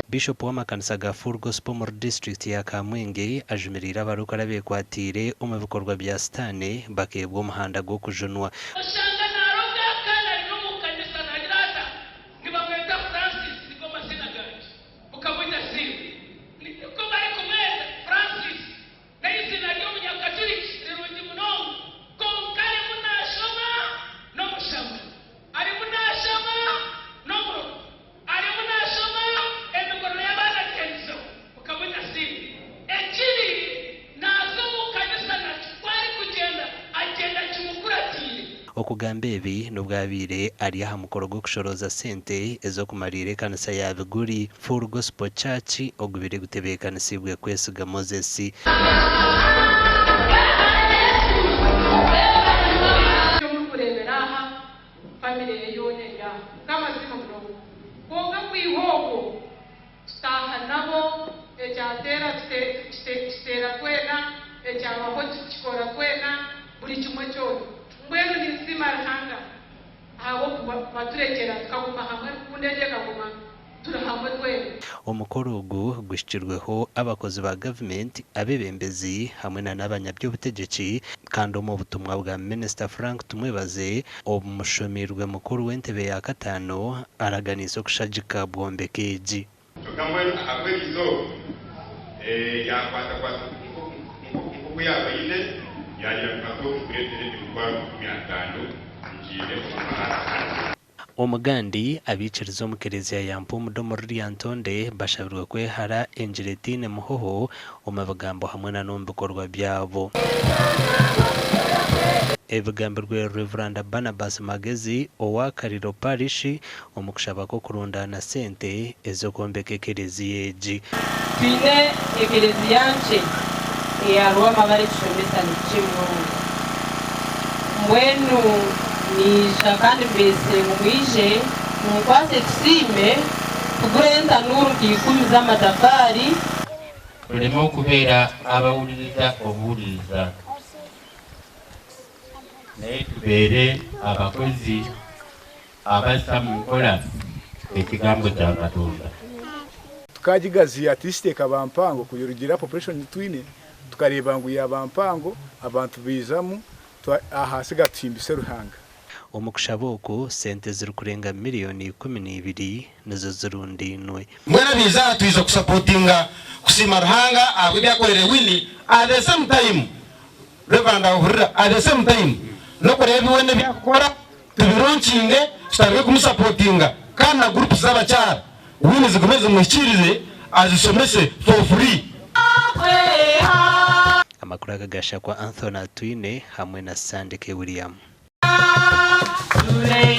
Bishop w'amakanisa ga Full Gospel muri district ya Kamwenge ajumirira abarukara bekwatire mu bikorwa bya stane bakebwa umuhanda go kujunwa. Okugamba ebi n'ubwabire ari aha mukoro gwo kushoroza sente ezo kumarira ekanisa ya Biguli Full Gospel Church ogubire gutebekanisiibwe kwesiga Moses. Omukoro ogu gushikirweho abakozi ba government abebembezi hamwe n'abanyaby'obutegetsi kandi mu butumwa bwa Minisita Tumwebaze omushomirwe mukuru w'entebe ya katano araganiise okushagika bwombekeji. Kamwenge akwekizo yakwata kwa nk'okuyaba ine yagira kato kuretere bikwaru 500 njire ku Omugandi abiciriza omukereziya ya Mpumudo muri Yantonde bashabirwe kwehara Engiretine Muhoho omubigambo hamwe n'ombikorwa byabo. Ebigambo rwe Reverend Barnabas Magezi owa Kariro Parish omukushaba ko kurundana sente ezo kwombeka ekereziya eji. Twine ekereziya nche eyarwa mabare kushomesa nikimu mwenu nisha kandi mbese mwije mukwase tusime tugurenta nuru kikumi z'amatafari turimo kubera abawuliriza obuwuliriza naye tubere abakozi abassa mu nkola ekigambo kya Katonda. Tukajigaziya tisiteka bampango kuyurugira population twine tukareba ngo yabampango abantu bizamu ahasiga tuyimbise Ruhanga. Omukushaboko sente ziri kurenga miliyoni 12 nizo zirundinwe. Mwena biza tuiza kusapotinga kusima Ruhanga abyakorere wini at the same time Reverend Ahurira at the same time nokorebe wene byakora tubironchinge tutarwe kumusapotinga kana group z'abacyara wini zigomeze muhikirize azisomese for free. Amakuru agagasha kwa Anthony Twine hamwe na Sandike William.